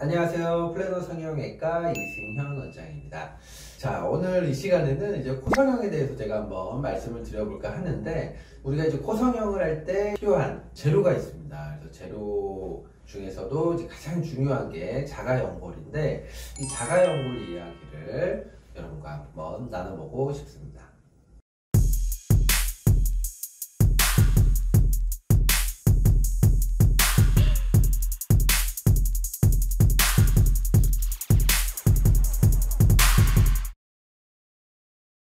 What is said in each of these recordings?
안녕하세요. 플래너 성형외과 이승현 원장입니다. 자, 오늘 이 시간에는 이제 코성형에 대해서 제가 한번 말씀을 드려볼까 하는데, 우리가 이제 코성형을 할 때 필요한 재료가 있습니다. 그래서 재료 중에서도 이제 가장 중요한 게 자가연골인데, 이 자가연골 이야기를 여러분과 한번 나눠보고 싶습니다.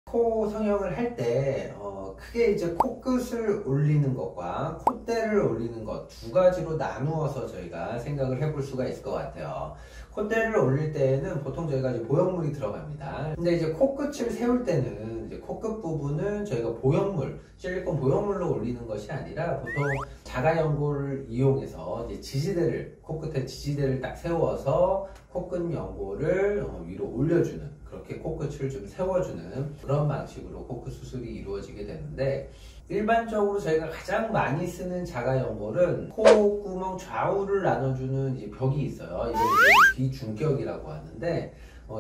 코 성형을 할 때 크게 이제 코끝을 올리는 것과 콧대를 올리는 것 두 가지로 나누어서 저희가 생각을 해볼 수가 있을 것 같아요. 콧대를 올릴 때에는 보통 저희가 이제 보형물이 들어갑니다. 근데 이제 코끝을 세울 때는 이제 코끝 부분을 저희가 보형물, 실리콘 보형물로 올리는 것이 아니라 보통 자가연골을 이용해서 이제 지지대를, 코끝에 지지대를 딱 세워서 코끝 연골을 위로 올려주는, 그렇게 코끝을 좀 세워주는 그런 방식으로 코끝 수술이 이루어지게 되는데, 일반적으로 저희가 가장 많이 쓰는 자가연골은 콧구멍 좌우를 나눠주는 이제 벽이 있어요. 이걸 이제 비중격이라고 하는데,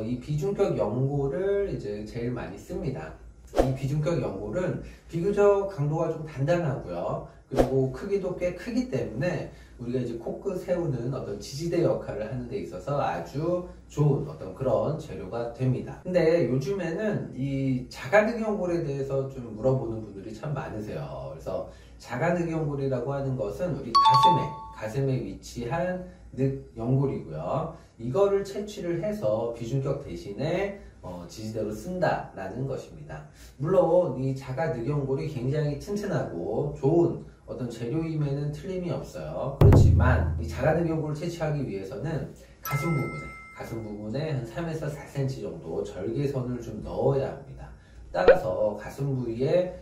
이 비중격 연골을 이제 제일 많이 씁니다. 이 비중격 연골은 비교적 강도가 좀 단단하고요. 그리고 크기도 꽤 크기 때문에 우리가 이제 코끝 세우는 어떤 지지대 역할을 하는 데 있어서 아주 좋은 어떤 그런 재료가 됩니다. 근데 요즘에는 이 자가늑연골에 대해서 좀 물어보는 분들이 참 많으세요. 그래서 자가늑연골이라고 하는 것은 우리 가슴에 위치한 늑연골이고요. 이거를 채취를 해서 비중격 대신에 지지대로 쓴다라는 것입니다. 물론 이 자가늑연골이 굉장히 튼튼하고 좋은 어떤 재료임에는 틀림이 없어요. 그렇지만 이 자가늑연골을 채취하기 위해서는 가슴 부분에 한 3에서 4cm 정도 절개선을 좀 넣어야 합니다. 따라서 가슴 부위에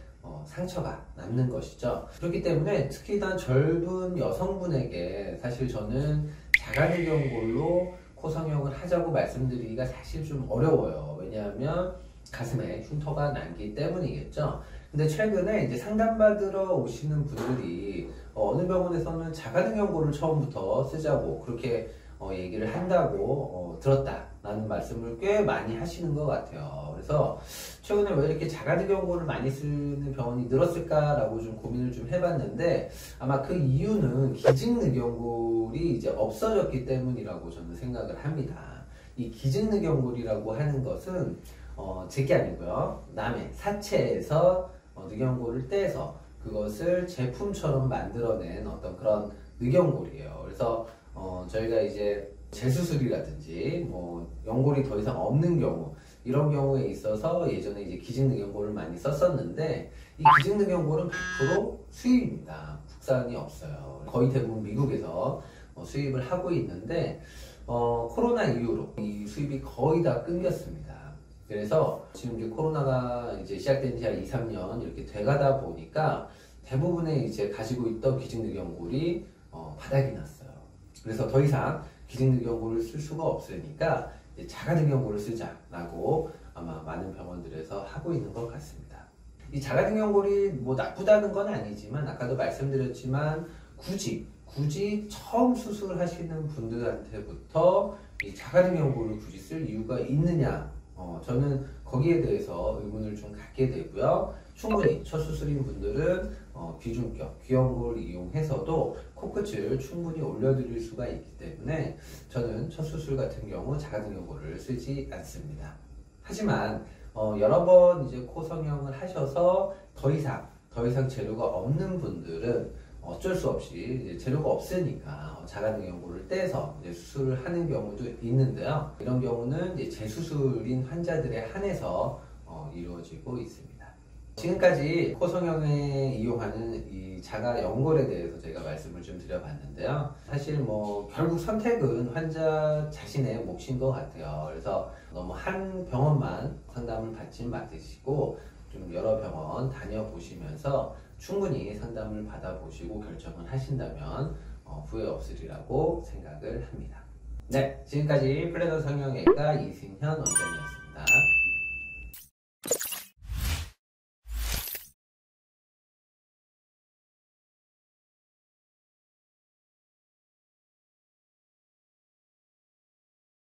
상처가 남는 것이죠. 그렇기 때문에 특히나 젊은 여성분에게 사실 저는 자가늑연골로 코성형을 하자고 말씀드리기가 사실 좀 어려워요. 왜냐하면 가슴에 흉터가 남기 때문이겠죠. 근데 최근에 이제 상담받으러 오시는 분들이 어느 병원에서는 자가늑연골을 처음부터 쓰자고 그렇게 얘기를 한다고 들었다라는 말씀을 꽤 많이 하시는 것 같아요. 그래서 최근에 왜 이렇게 자가늑연골을 많이 쓰는 병원이 늘었을까라고 좀 고민을 좀 해봤는데, 아마 그 이유는 기증늑연골이 이제 없어졌기 때문이라고 저는 생각을 합니다. 이 기증늑연골이라고 하는 것은 제게 아니고요, 남의 사체에서 늑연골을 떼서 그것을 제품처럼 만들어낸 어떤 그런 늑연골이에요. 그래서 저희가 이제 재수술이라든지 뭐 연골이 더 이상 없는 경우, 이런 경우에 있어서 예전에 이제 기증늑연골을 많이 썼었는데, 이 기증늑연골은 100% 수입입니다. 국산이 없어요. 거의 대부분 미국에서 수입을 하고 있는데, 코로나 이후로 이 수입이 거의 다 끊겼습니다. 그래서 지금 이제 코로나가 이제 시작된 지 한 2, 3년 이렇게 돼가다 보니까 대부분의 이제 가지고 있던 기증늑연골이 바닥이 났어요. 그래서 더 이상 기증늑연골을 쓸 수가 없으니까 이제 자가늑연골을 쓰자라고 아마 많은 병원들에서 하고 있는 것 같습니다. 이 자가늑연골이 뭐 나쁘다는 건 아니지만, 아까도 말씀드렸지만 굳이 처음 수술하시는 분들한테부터 이 자가늑연골을 굳이 쓸 이유가 있느냐, 저는 거기에 대해서 의문을 좀 갖게 되고요. 충분히 첫 수술인 분들은 비중격, 귀연골을 이용해서도 코끝을 충분히 올려드릴 수가 있기 때문에 저는 첫 수술 같은 경우 자가늑연골을 쓰지 않습니다. 하지만 여러 번 이제 코 성형을 하셔서 더 이상 재료가 없는 분들은 어쩔 수 없이 이제 재료가 없으니까 자가늑연골을 떼서 이제 수술을 하는 경우도 있는데요. 이런 경우는 이제 재수술인 환자들에 한해서 이루어지고 있습니다. 지금까지 코성형에 이용하는 이 자가연골에 대해서 제가 말씀을 좀 드려봤는데요. 사실 뭐 결국 선택은 환자 자신의 몫인 것 같아요. 그래서 너무 한 병원만 상담을 받지 마시고 좀 여러 병원 다녀보시면서 충분히 상담을 받아보시고 결정을 하신다면 후회 없으리라고 생각을 합니다. 네, 지금까지 플래너 성형외과 이승현 원장이었습니다.